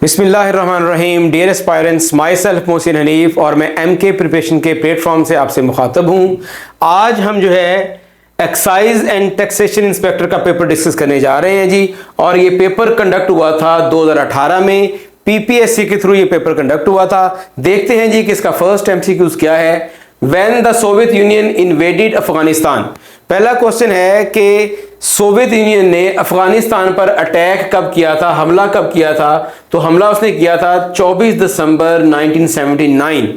बिस्मिल्लाहिर्रहमानिर्रहीम। Dear aspirants, my self Mohsin Hanif और मैं MK प्रिपरेशन के प्लेटफॉर्म से आपसे मुखातब हूँ। आज हम जो है एक्साइज एंड टैक्सेशन इंस्पेक्टर का पेपर डिस्कस करने जा रहे हैं जी। और ये पेपर कंडक्ट हुआ था 2018 में, PPSC के थ्रू ये पेपर कंडक्ट हुआ था। देखते हैं जी कि इसका फर्स्ट MCQs क्या है। When the Soviet union invaded Afghanistan, पहला क्वेश्चन है कि सोवियत यूनियन ने अफगानिस्तान पर अटैक कब किया था, हमला कब किया था। तो हमला उसने किया था 24 दिसंबर 1979।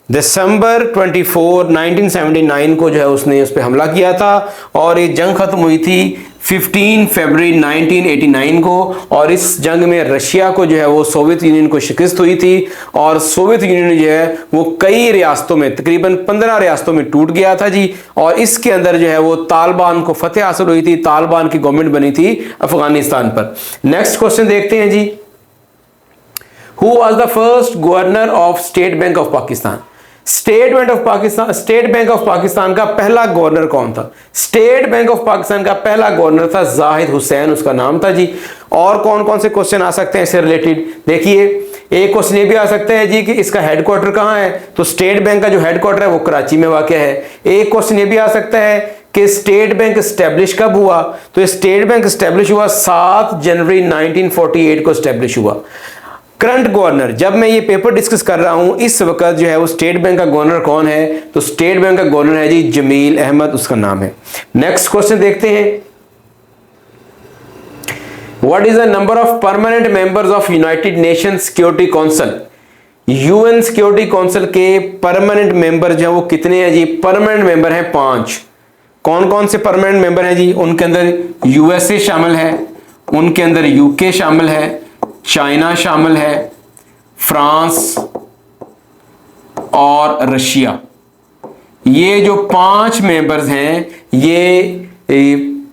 दिसंबर 24 1979 को जो है उसने उस पर हमला किया था और ये जंग खत्म हुई थी 15 फरवरी 1989 को। और इस जंग में रशिया को जो है वो सोवियत यूनियन को शिकस्त हुई थी और सोवियत यूनियन जो है वो कई रियासतों में, तकरीबन 15 रियासतों में टूट गया था जी। और इसके अंदर जो है वो तालिबान को फतेह हासिल हुई थी, तालिबान की गवर्नमेंट बनी थी अफगानिस्तान पर। नेक्स्ट क्वेश्चन देखते हैं जी। Who was the first governor of State Bank of Pakistan. State Bank of Pakistan का पहला गवर्नर कौन था। स्टेट बैंक ऑफ पाकिस्तान का पहला गवर्नर था जाहिद हुसैन, उसका नाम था जी। और कौन कौन से क्वेश्चन आ सकते हैं इससे रिलेटेड, देखिए एक क्वेश्चन ये भी आ सकता है जी कि इसका हेडक्वार्टर कहां है। तो स्टेट बैंक का जो हेडक्वार्टर है वो कराची में वाक़ है। एक क्वेश्चन ये भी आ सकता है कि स्टेट बैंक स्टैब्लिश कब हुआ। तो स्टेट बैंक स्टैब्लिश हुआ 7 जनवरी 1948 को स्टैब्लिश हुआ। करंट गवर्नर, जब मैं ये पेपर डिस्कस कर रहा हूं इस वक्त जो है वो स्टेट बैंक का गवर्नर कौन है। तो स्टेट बैंक का गवर्नर है जी जमील अहमद, उसका नाम है। नेक्स्ट क्वेश्चन देखते हैं। What is the number of permanent members of United nation security council. UN security council के परमानेंट मेंबर जो है वो कितने हैं जी। परमानेंट मेंबर हैं 5। कौन कौन से परमानेंट मेंबर हैं जी। उनके अंदर USA शामिल है, उनके अंदर UK शामिल है, चाइना शामिल है, फ्रांस और रशिया। ये जो 5 मेंबर्स हैं ये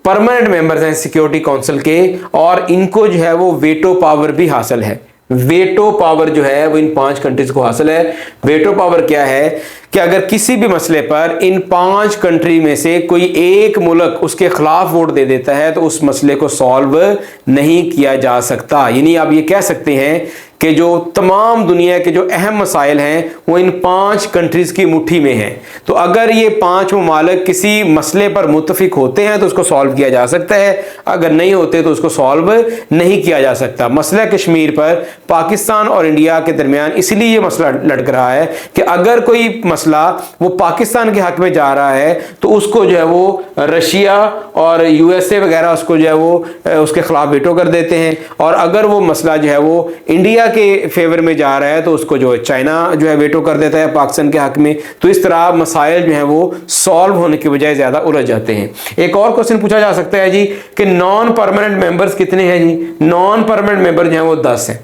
परमानेंट मेंबर्स हैं सिक्योरिटी काउंसिल के और इनको जो है वो वेटो पावर भी हासिल है। वेटो पावर जो है वो इन 5 कंट्रीज को हासिल है। वेटो पावर क्या है कि अगर किसी भी मसले पर इन 5 कंट्री में से कोई एक मुल्क उसके खिलाफ वोट दे देता है तो उस मसले को सॉल्व नहीं किया जा सकता। यानी आप ये कह सकते हैं कि जो तमाम दुनिया के जो अहम मसाइल हैं वो इन 5 कंट्रीज की मुट्ठी में हैं। तो अगर ये 5 ममालिक किसी मसले पर मुत्तफिक होते हैं तो उसको सॉल्व किया जा सकता है, अगर नहीं होते तो उसको सॉल्व नहीं किया जा सकता। मसला कश्मीर पर पाकिस्तान और इंडिया के दरमियान इसलिए ये मसला लटक रहा है कि अगर कोई मसला वो पाकिस्तान के हक में जा रहा है तो उसको जो है वो रशिया और USA वगैरह उसको जो है वो उसके खिलाफ वेटो कर देते हैं। और अगर वो मसला जो है वो इंडिया के फेवर में जा रहा है तो उसको जो चाइना जो है वेटो कर देता है पाकिस्तान के हक में। तो इस तरह मसाइल जो है वो सॉल्व होने के बजाय ज्यादा उलझ जाते हैं। एक और क्वेश्चन पूछा जा सकता है जी कि नॉन परमानेंट मेंबर्स कितने हैं जी। नॉन परमानेंट मेंबर जो है वो 10 हैं।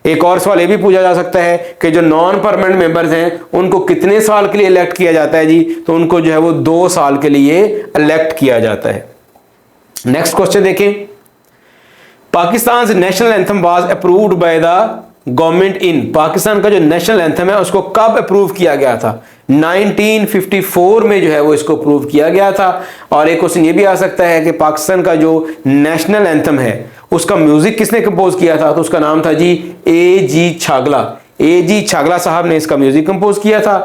एक और सवाल ये भी पूछा जा सकता है कि जो नॉन परमानेंट मेंबर्स हैं उनको कितने साल के लिए इलेक्ट किया जाता है जी। तो उनको जो है वो 2 साल के लिए इलेक्ट किया जाता है। नेक्स्ट क्वेश्चन देखें। Pakistan national anthem was approved by the government in. Pakistan का जो नेशनल एंथम है उसको कब अप्रूव किया गया था। 1954 में जो है वो इसको अप्रूव किया गया था। और एक क्वेश्चन ये भी आ सकता है कि पाकिस्तान का जो नेशनल एंथम है उसका म्यूजिक किसने कंपोज किया था। तो उसका नाम था जी A.G. छागला। A.G. छागला साहब ने इसका म्यूजिक कंपोज किया था।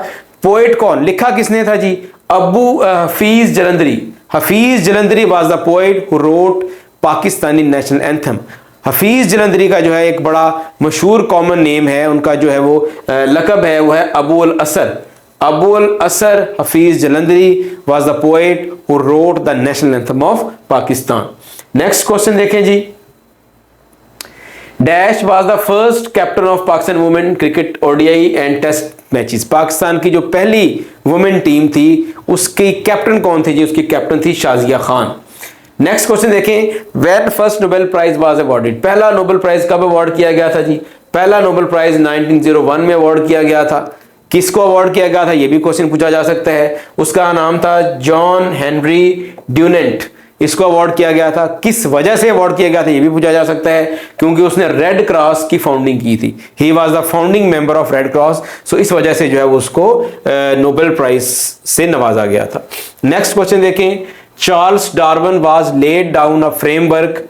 पोएट कौन, लिखा किसने था जी। Abu Hafeez Jalandhari. Hafeez Jalandhari was the poet who wrote Pakistani national anthem. Hafeez Jalandhari का जो है एक बड़ा मशहूर कॉमन नेम है, उनका जो है वो लकब है वो है Abul Asar. Abul Asar Hafeez Jalandhari was the poet who wrote the national anthem of Pakistan. Next question देखें जी। Dash was the first captain of Pakistan women cricket ODI and test matches. Pakistan की जो पहली वुमेन टीम थी उसकी कैप्टन कौन थी जी। उसकी कैप्टन थी शाजिया खान। नेक्स्ट क्वेश्चन देखें। When first Nobel prize was awarded. पहला नोबेल प्राइज कब अवार्ड किया गया था जी। पहला नोबेल प्राइज 1901 में अवार्ड किया गया था। किसको अवार्ड किया गया था ये भी क्वेश्चन पूछा जा सकता है। उसका नाम था जॉन हेनरी ड्यूनेंट। इसको अवार्ड किया गया था। किस वजह से अवार्ड किया गया था ये भी पूछा जा सकता है, क्योंकि उसने रेड क्रॉस की फाउंडिंग की थी। He was the founding member of Red Cross. So इस वजह से जो है वो उसको नोबेल प्राइज से नवाजा गया था। नेक्स्ट क्वेश्चन देखें। Charles Darwin was laid down a framework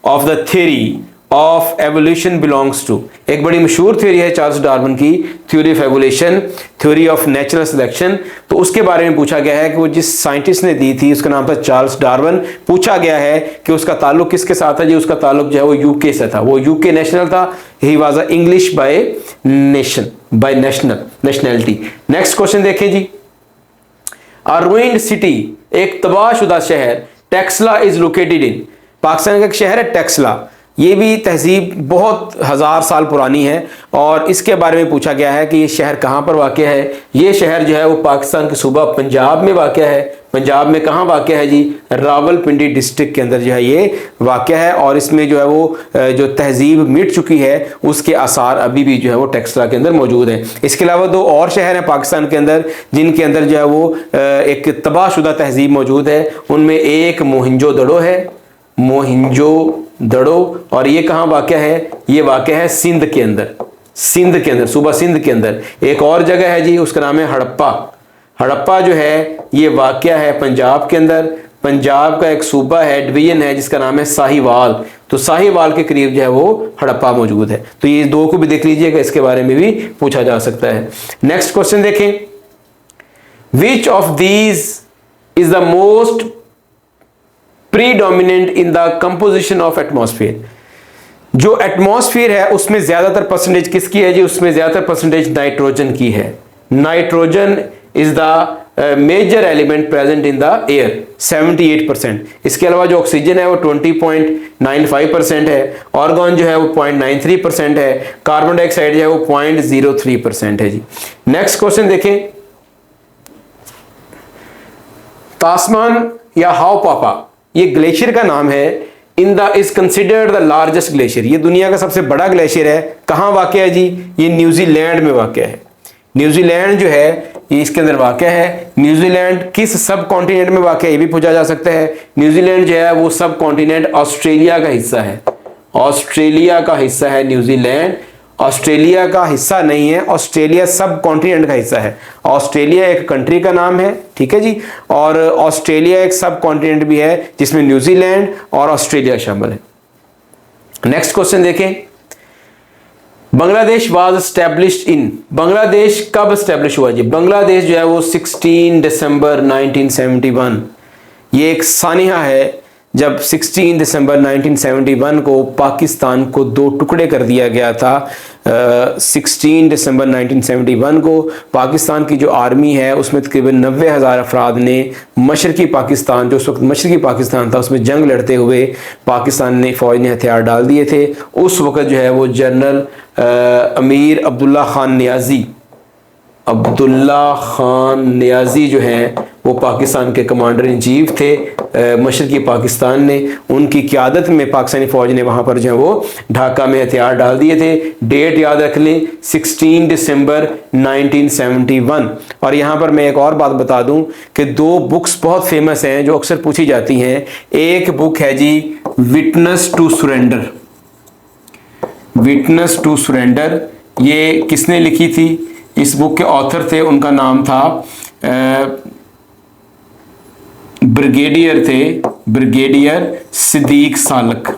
of the theory of evolution belongs to. एक बड़ी मशहूर थ्योरी है चार्ल्स डार्विन की, theory of evolution, theory of natural selection. तो उसके बारे में पूछा गया है कि वो जिस साइंटिस्ट ने दी थी उसका नाम था चार्ल्स डार्विन। पूछा गया है कि उसका ताल्लुक किसके साथ है जी, उसका ताल्लुक जो है वो यूके से था, वो यूके नेशनल था, he was a English by nation, by nationality. Next question देखें जी, अ रूइंड सिटी, एक तबाहशुदा शहर, Taxila is located in, Pakistan का एक शहर है टेक्सला। ये भी तहजीब बहुत हज़ार साल पुरानी है और इसके बारे में पूछा गया है कि ये शहर कहाँ पर वाक़या है। ये शहर जो है वो पाकिस्तान के सूबा पंजाब में वाक़या है। पंजाब में कहाँ वाक़या है जी, रावलपिंडी डिस्ट्रिक्ट के अंदर जो है ये वाक़या है। और इसमें जो है वो जो तहजीब मिट चुकी है उसके आसार अभी भी जो है वो टेक्सला के अंदर मौजूद हैं। इसके अलावा दो और शहर हैं पाकिस्तान के अंदर जिनके अंदर जो है वो एक तबाहशुदा तहजीब मौजूद है। उनमें एक मोहिंजो दड़ो है, मोहिंजो दड़ो, और ये कहाँ वाक़या है, ये वाक़या है सिंध के अंदर, सिंध के अंदर, सूबा सिंध के अंदर। एक और जगह है जी उसका नाम है हड़प्पा। हड़प्पा जो है ये वाक़या है पंजाब के अंदर। पंजाब का एक सूबा है, डिवीजन है जिसका नाम है साहिवाल। तो साहिवाल के करीब जो है वो हड़प्पा मौजूद है। तो ये दो को भी देख लीजिएगा, इसके बारे में भी पूछा जा सकता है। नेक्स्ट क्वेश्चन देखें, which of these is the most predominant in the composition of atmosphere. जो एटमॉस्फेयर है उसमें ज्यादातर परसेंटेज किसकी है जी, उसमें ज्यादातर परसेंटेज नाइट्रोजन की है। Nitrogen is the major element present in the air 78%। इसके अलावा जो ऑक्सीजन है वो 20.95% है, ऑर्गन जो है वो 0.93% है, कार्बन डाइऑक्साइड जो है वो 0.03% है जी। नेक्स्ट क्वेश्चन देखें, तासमान या हाउ पापा, ये ग्लेशियर का नाम है। In the is considered the largest glacier, ये दुनिया का सबसे बड़ा ग्लेशियर है। कहाँ वाक़या है जी, ये न्यूजीलैंड में वाक़या है। न्यूजीलैंड जो है ये इसके अंदर वाक़या है। न्यूजीलैंड किस सब कॉन्टिनेंट में वाक़या है ये भी पूछा जा सकता है। न्यूजीलैंड जो है वो सब कॉन्टिनेंट ऑस्ट्रेलिया का हिस्सा है, ऑस्ट्रेलिया का हिस्सा है न्यूजीलैंड। ऑस्ट्रेलिया का हिस्सा नहीं है, ऑस्ट्रेलिया सब कॉन्टिनेंट का हिस्सा है। ऑस्ट्रेलिया एक कंट्री का नाम है, ठीक है जी, और ऑस्ट्रेलिया एक सब कॉन्टिनेंट भी है जिसमें न्यूजीलैंड और ऑस्ट्रेलिया शामिल है। नेक्स्ट क्वेश्चन देखें, Bangladesh was established in, Bangladesh कब एस्टैब्लिश हुआ जी। बांग्लादेश जो है वो 16 दिसंबर 1971, ये एक सानिया है जब 16 दिसंबर 1971 को पाकिस्तान को दो टुकड़े कर दिया गया था। 16 दिसंबर 1971 को पाकिस्तान की जो आर्मी है उसमें तकरीबन 90,000 अफराद ने मशरकी पाकिस्तान, जो उस वक्त मशरकी पाकिस्तान था, उसमें जंग लड़ते हुए पाकिस्तान ने फ़ौज ने हथियार डाल दिए थे। उस वक्त जो है वो जनरल अमीर अब्दुल्ला खान नियाज़ी, अब्दुल्ला खान नियाज़ी जो हैं वो पाकिस्तान के कमांडर इन चीफ थे मशरकी पाकिस्तान ने। उनकी क़यादत में पाकिस्तानी फ़ौज ने वहाँ पर जो है वो ढाका में हथियार डाल दिए थे। डेट याद रख लें 16 दिसंबर 1971। और यहाँ पर मैं एक और बात बता दूँ कि दो बुक्स बहुत फेमस हैं जो अक्सर पूछी जाती हैं। एक बुक है जी witness to surrender, witness to surrender, ये किसने लिखी थी, इस बुक के ऑथर थे, उनका नाम था ब्रिगेडियर थे, ब्रिगेडियर सिद्दीक सालक,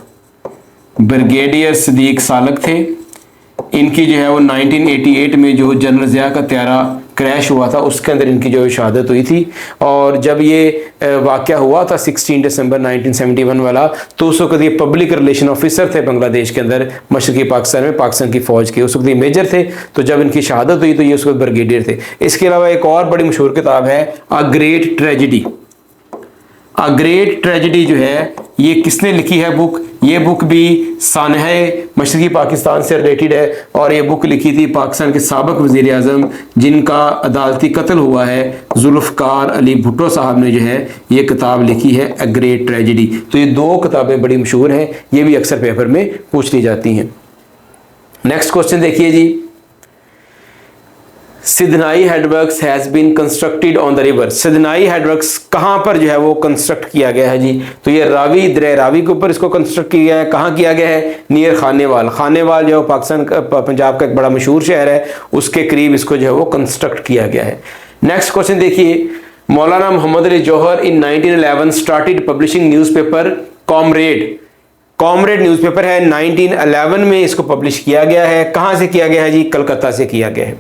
ब्रिगेडियर सिद्दीक सालक थे। इनकी जो है वो 1988 में जो जनरल ज़िया का त्यारा क्रैश हुआ था उसके अंदर इनकी जो शहादत हुई थी। और जब ये वाक़या हुआ था 16 दिसंबर 1971 वाला, तो उस वक्त ये पब्लिक रिलेशन ऑफिसर थे बांग्लादेश के अंदर, मशरकी पाकिस्तान में पाकिस्तान की फ़ौज के, उस वक्त ये मेजर थे। तो जब इनकी शहादत हुई तो ये उस वक्त ब्रिगेडियर थे। इसके अलावा एक और बड़ी मशहूर किताब है a great tragedy. A great tragedy जो है ये किसने लिखी है बुक, ये बुक भी सानहे मशरकी पाकिस्तान से रिलेटेड है। और ये बुक लिखी थी पाकिस्तान के साबिक वज़ीर आज़म जिनका अदालती कत्ल हुआ है, जुल्फ़कार अली भुट्टो साहब ने जो है ये किताब लिखी है अ ग्रेट ट्रेजिडी। तो ये दो किताबें बड़ी मशहूर हैं, ये भी अक्सर पेपर में पूछ ली जाती हैं। नेक्स्ट क्वेश्चन देखिए जी, Sidhnai headworks has been constructed on the river. Sidhnai headworks कहाँ पर जो है वो कंस्ट्रक्ट किया गया है जी, तो ये रावी, दरिया रावी के ऊपर इसको कंस्ट्रक्ट किया गया है। कहाँ किया गया है, नियर खानेवाल। खानेवाल जो है पाकिस्तान का, पंजाब का एक बड़ा मशहूर शहर है, उसके करीब इसको जो है वो कंस्ट्रक्ट किया गया है। नेक्स्ट क्वेश्चन देखिए, मौलाना मोहम्मद अली जौहर इन 1911 started publishing newspaper comrade. Comrade newspaper है, 1911 में इसको पब्लिश किया गया है। कहां से किया गया है जी? कलकत्ता से किया गया है।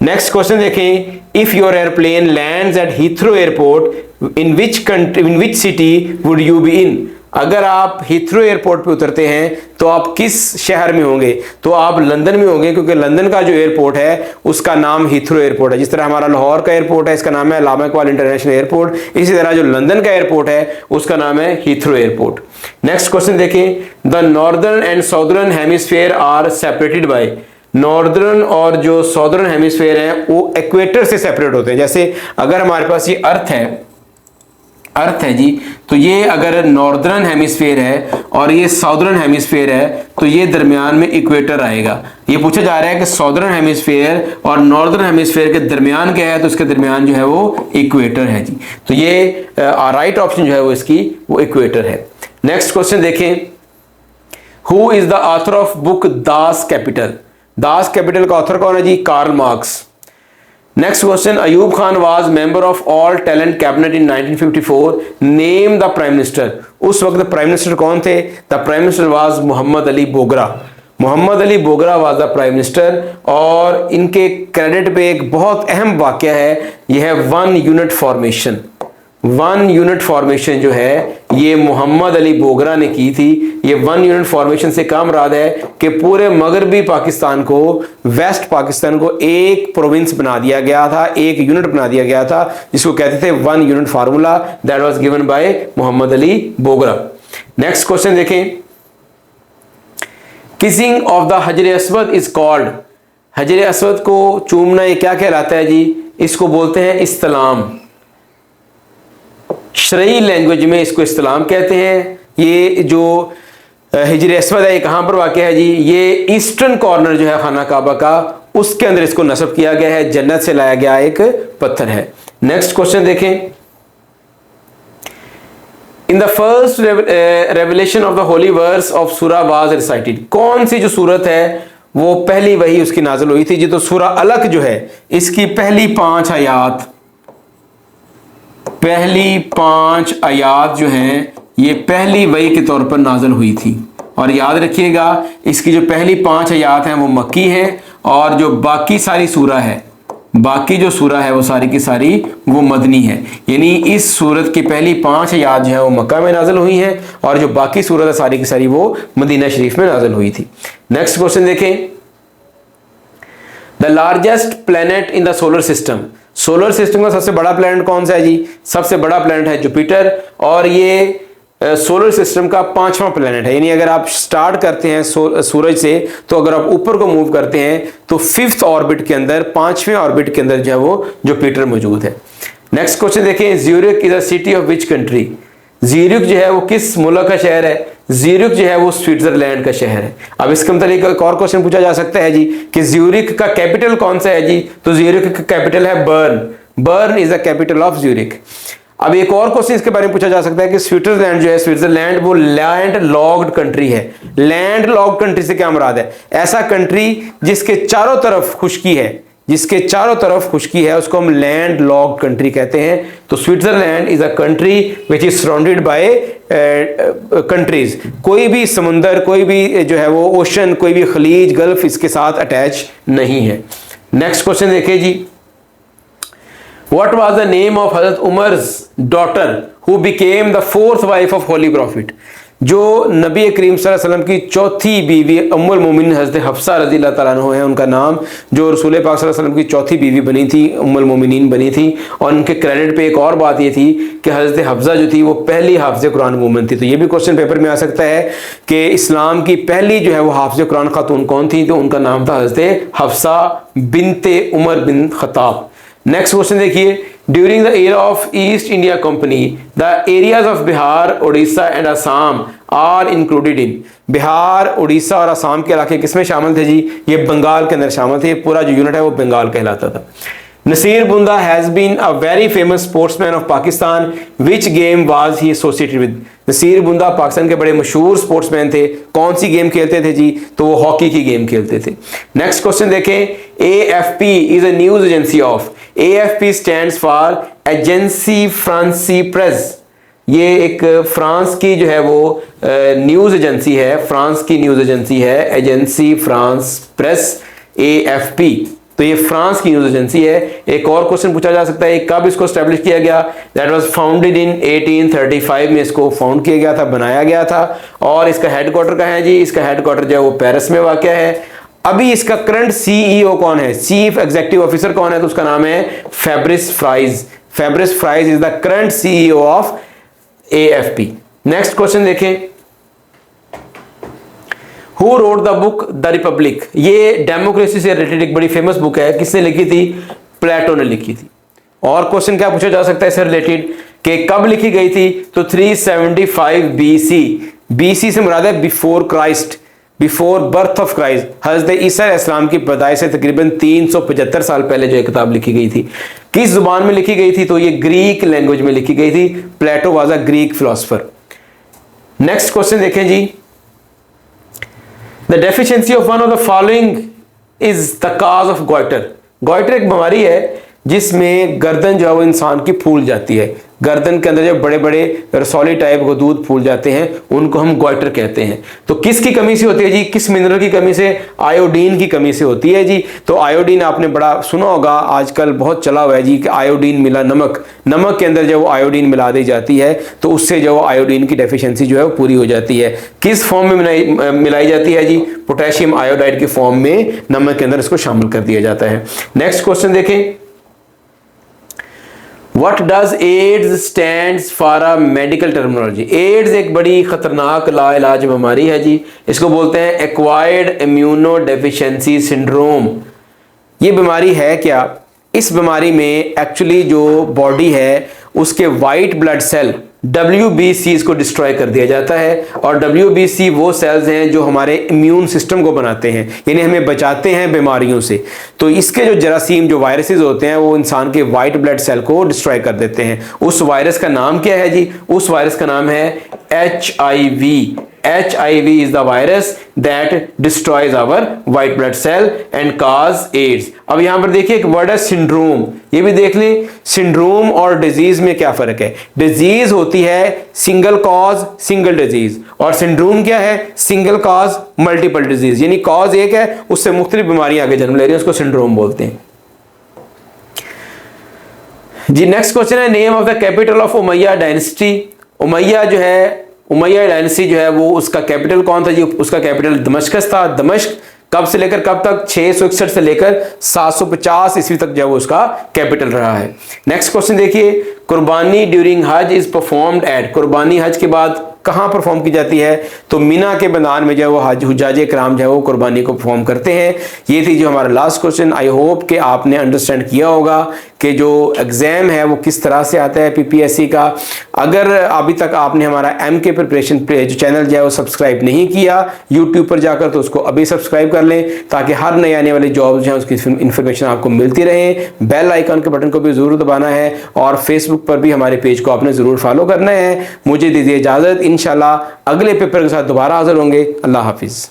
नेक्स्ट क्वेश्चन देखें, if your airplane lands at Heathrow airport in which city would you be in? अगर आप हीथ्रो एयरपोर्ट पे उतरते हैं तो आप किस शहर में होंगे? तो आप लंदन में होंगे, क्योंकि लंदन का जो एयरपोर्ट है उसका नाम हीथ्रो एयरपोर्ट है। जिस तरह हमारा लाहौर का एयरपोर्ट है, इसका नाम है अल्लामा इकबाल इंटरनेशनल एयरपोर्ट, इसी तरह जो लंदन का एयरपोर्ट है उसका नाम है हीथ्रो एयरपोर्ट। नेक्स्ट क्वेश्चन देखें, the northern and southern hemisphere are separated by. Northern और जो साउदर्न हेमिस्फीयर है वो इक्वेटर से सेपरेट होते हैं। जैसे अगर हमारे पास ये अर्थ है जी, तो ये अगर नॉर्दर्न हेमिस्फीयर है और ये साउदर्न हेमिस्फीयर है तो ये दरमियान में इक्वेटर आएगा। ये पूछा जा रहा है कि साउदर्न हेमिस्फीयर और नॉर्दर्न हेमिस्फीयर के दरमियान क्या है? तो इसके दरमियान जो है वो इक्वेटर है जी। तो ये राइट ऑप्शन जो है वो इसकी वो इक्वेटर है। नेक्स्ट क्वेश्चन देखें, who is the author of book Das Kapital? Das Kapital का ऑथर कौन है जी? Karl Marx. Next question, Ayub Khan was member of all talent cabinet in 1954, name the prime minister. उस वक्त प्राइम मिनिस्टर कौन थे? The prime minister was Mohammad Ali Bogra. Mohammad Ali Bogra was the prime minister. और इनके क्रेडिट पे एक बहुत अहम वाकया है, यह है 1 यूनिट फॉर्मेशन। 1 यूनिट फॉर्मेशन जो है ये मोहम्मद अली बोगरा ने की थी। ये 1 यूनिट फॉर्मेशन से क्या मुराद है कि पूरे मगरबी पाकिस्तान को, वेस्ट पाकिस्तान को एक प्रोविंस बना दिया गया था, एक यूनिट बना दिया गया था, जिसको कहते थे 1 unit formula. That was given by Mohammad Ali Bogra. Next question देखें, किसिंग ऑफ द हजर अस्वद इज कॉल्ड। हजर अस्वद को चूमना ये क्या कहलाता है जी? इसको बोलते हैं इस्तलाम। शरई लैंग्वेज में इसको इस्लाम कहते हैं। ये जो हिजर अस्वद है ये कहाँ पर वाक़ है जी? ये ईस्टर्न कॉर्नर जो है खाना काबा का, उसके अंदर इसको नस्ब किया गया है। जन्नत से लाया गया एक पत्थर है। नेक्स्ट क्वेश्चन देखें, in the first revelation of the holy verse of सूरा वाज रिसाइटेड। कौन सी जो सूरत है वो पहली वही उसकी नाजिल हुई थी जी? तो सूरा अलक जो है इसकी पहली 5 आयात जो हैं ये पहली वही के तौर पर नाज़िल हुई थी। और याद रखिएगा इसकी जो पहली 5 आयात हैं वो मक्की हैं, और जो बाकी सारी सूरा है, बाकी जो सूरा है वो सारी की सारी वो मदनी है। यानी इस सूरत की पहली 5 आयात जो है वो मक्का में नाज़िल हुई हैं, और जो बाकी सूरत है सारी की सारी वो मदीना शरीफ में नाज़िल हुई थी। नेक्स्ट क्वेश्चन देखें, the largest planet in the solar system. Solar system का सबसे बड़ा प्लैनेट कौन सा है जी? सबसे बड़ा प्लैनेट है जुपिटर, और ये सोलर सिस्टम का 5वां प्लैनेट है। यानी अगर आप स्टार्ट करते हैं सूरज से, तो अगर आप ऊपर को मूव करते हैं तो 5th ऑर्बिट के अंदर, 5वें ऑर्बिट के अंदर जो है वो जुपिटर मौजूद है। नेक्स्ट क्वेश्चन देखें, Zurich is a city of which country. Zurich जो है वो किस मुल्क का शहर है? ज्यूरिख जो है वो स्विट्जरलैंड का शहर है। अब इसके मतलब एक और क्वेश्चन पूछा जा सकता है जी कि ज्यूरिख का कैपिटल कौन सा है जी? तो ज्यूरिख का कैपिटल है burn. Burn is the capital of Zurich. अब एक और क्वेश्चन इसके बारे में पूछा जा सकता है कि स्विट्जरलैंड जो है, स्विट्जरलैंड वो लैंड लॉक्ड कंट्री है। लैंड लॉक्ड कंट्री से क्या मुराद है? ऐसा कंट्री जिसके चारों तरफ खुश्की है, जिसके चारों तरफ खुश्की है उसको हम लैंड लॉक्ड कंट्री कहते हैं। तो Switzerland is a country which is surrounded by countries. कोई भी समुंदर, कोई भी जो है वो ओशन, कोई भी खलीज, गल्फ इसके साथ अटैच नहीं है। नेक्स्ट क्वेश्चन देखिए जी, what was the name of Hazrat Umar's daughter who became the 4th wife of holy prophet. जो नबी करीम सल्लल्लाहु अलैहि वसल्लम की चौथी बीवी उम्मुल मोमिनीन हज़रत हफ्सा रज़ी अल्लाह तआला अन्हा है उनका नाम, जो रसूल पाक सल्लल्लाहु अलैहि वसल्लम की चौथी बीवी बनी थी, उम्मुल मोमिनीन बनी थी। और उनके क्रेडिट पे एक और बात ये थी कि हज़रत हफ्सा जो थी वो पहली हाफ़िज़ कुरान वूमन थी। तो ये भी क्वेश्चन पेपर में आ सकता है कि इस्लाम की पहली जो है वो हाफ़िज़ कुरान खातून कौन थी? तो उनका नाम था हज़रत हफ्सा बिनते उमर बिन खत्ताब। नेक्स्ट क्वेश्चन देखिए, during the era of East India company the areas of Bihar, Orissa and Assam are included in. Bihar, Orissa और असम के इलाके किसमें शामिल थे जी? ये बंगाल के अंदर शामिल थे। पूरा जो यूनिट है वो बंगाल कहलाता था। Nasir Bunda has been a very famous sportsman of Pakistan, which game was he associated with. Nasir Bunda Pakistan के बड़े मशहूर स्पोर्ट्समैन थे। कौन सी गेम खेलते थे जी? तो वो हॉकी की गेम खेलते थे। नेक्स्ट क्वेश्चन देखें, AFP is a news agency of. AFP stands for agency France press. ये एक फ्रांस की जो है वो न्यूज़ एजेंसी है, फ्रांस की न्यूज़ एजेंसी है, एजेंसी फ्रांस प्रेस AFP। तो ये फ्रांस की न्यूज़ एजेंसी है। एक और क्वेश्चन पूछा जा सकता है, कब इसको स्टैब्लिश किया गया? दैट वाज फाउंडेड इन 1835 में इसको फाउंड किया गया था, बनाया गया था। और इसका हेडक्वार्टर कहाँ है जी? इसका हेडक्वार्टर जो है वो पेरिस में वाक़ है। अभी इसका करंट CEO कौन है, चीफ एग्जीक्यूटिव ऑफिसर कौन है? तो उसका नाम है Fabrice Fries. Fabrice Fries is the current CEO of AFP। Next question देखें, who wrote the book the Republic? ये डेमोक्रेसी से रिलेटेड एक बड़ी फेमस बुक है। किसने लिखी थी? प्लेटो ने लिखी थी। और क्वेश्चन क्या पूछा जा सकता है इससे रिलेटेड कि कब लिखी गई थी? तो 375 BC। BC से मुराद है before Christ, before birth of Christ. हज़रत ईसा इस्लाम की पैदाइश से तकरीबन 375 साल पहले जो किताब लिखी गई थी। किस जुबान में लिखी गई थी? तो ये ग्रीक लैंग्वेज में लिखी गई थी। Plato was a Greek philosopher. Next question देखें जी, the deficiency of one of the following is the cause of goitre. Goitre एक बीमारी है जिसमें गर्दन जो है वो इंसान की फूल जाती है। गर्दन के अंदर जो बड़े बड़े रसौली टाइप को दूध फूल जाते हैं, उनको हम गॉइटर कहते हैं। तो किसकी कमी से होती है जी? किस मिनरल की कमी से? आयोडीन की कमी से होती है जी। तो आयोडीन आपने बड़ा सुना होगा, आजकल बहुत चला हुआ है जी कि आयोडीन मिला नमक, नमक के अंदर जो वो आयोडीन मिला दी जाती है, तो उससे जो आयोडीन की डेफिशिएंसी जो है वो पूरी हो जाती है। किस फॉर्म में मिलाई जाती है जी? पोटेशियम आयोडाइड के फॉर्म में नमक के अंदर इसको शामिल कर दिया जाता है। नेक्स्ट क्वेश्चन देखें, What does AIDS stands for a medical terminology? AIDS एक बड़ी खतरनाक लाइलाज बीमारी है जी। इसको बोलते हैं एक्वायर्ड इम्यूनोडेफिशिएंसी सिंड्रोम। ये बीमारी है क्या? इस बीमारी में एक्चुअली जो बॉडी है उसके वाइट ब्लड सेल WBCs को डिस्ट्रॉय कर दिया जाता है। और WBC वो सेल्स हैं जो हमारे इम्यून सिस्टम को बनाते हैं, यानी हमें बचाते हैं बीमारियों से। तो इसके जो जरासीम, जो वायरसेस होते हैं, वो इंसान के वाइट ब्लड सेल को डिस्ट्रॉय कर देते हैं। उस वायरस का नाम क्या है जी? उस वायरस का नाम है HIV। HIV is the virus that destroys our white blood cell and cause AIDS। अब यहां पर देखिए एक वर्ड है सिंड्रोम, ये भी देख लें। सिंड्रोम और डिजीज में क्या फर्क है? डिजीज होती है सिंगल कॉज सिंगल डिजीज, और सिंड्रोम क्या है? सिंगल कॉज मल्टीपल डिजीज, यानी कॉज एक है, उससे मुख्तलिफ बीमारियां आगे जन्म ले रही हैं, उसको सिंड्रोम बोलते हैं जी। नेक्स्ट क्वेश्चन है, name of the capital of Umayya dynasty. Umayya जो है, उमैया डायनेस्टी जो है वो उसका कैपिटल कौन था जी? उसका कैपिटल दमिश्क था। दमिश्क कब से लेकर कब तक? 661 से लेकर 750 ईस्वी तक जो है वो उसका कैपिटल रहा है। नेक्स्ट क्वेश्चन देखिए, कुर्बानी ड्यूरिंग हज इज परफॉर्म्ड एट। कुर्बानी हज के बाद कहाँ परफॉर्म की जाती है? तो मीना के मैदान में जो है वो हुज्जाजे कराम जो है वो कुर्बानी को परफॉर्म करते हैं। ये थी जो हमारा लास्ट क्वेश्चन। आई होप कि आपने अंडरस्टैंड किया होगा कि जो एग्जाम है वो किस तरह से आता है PPSC का। अगर अभी तक आपने हमारा MK प्रिपरेशन जो चैनल जो है वो सब्सक्राइब नहीं किया यूट्यूब पर जाकर, तो उसको अभी सब्सक्राइब कर लें ताकि हर नए आने वाली जॉब्स जो है उसकी इन्फॉर्मेशन आपको मिलती रहे। बेल आइकन के बटन को भी ज़रूर दबाना है, और फेसबुक पर भी हमारे पेज को आपने ज़रूर फॉलो करना है। मुझे दीजिए इजाज़त, इंशाल्लाह अगले पेपर के साथ दोबारा हाजिर होंगे। अल्लाह हाफिज़।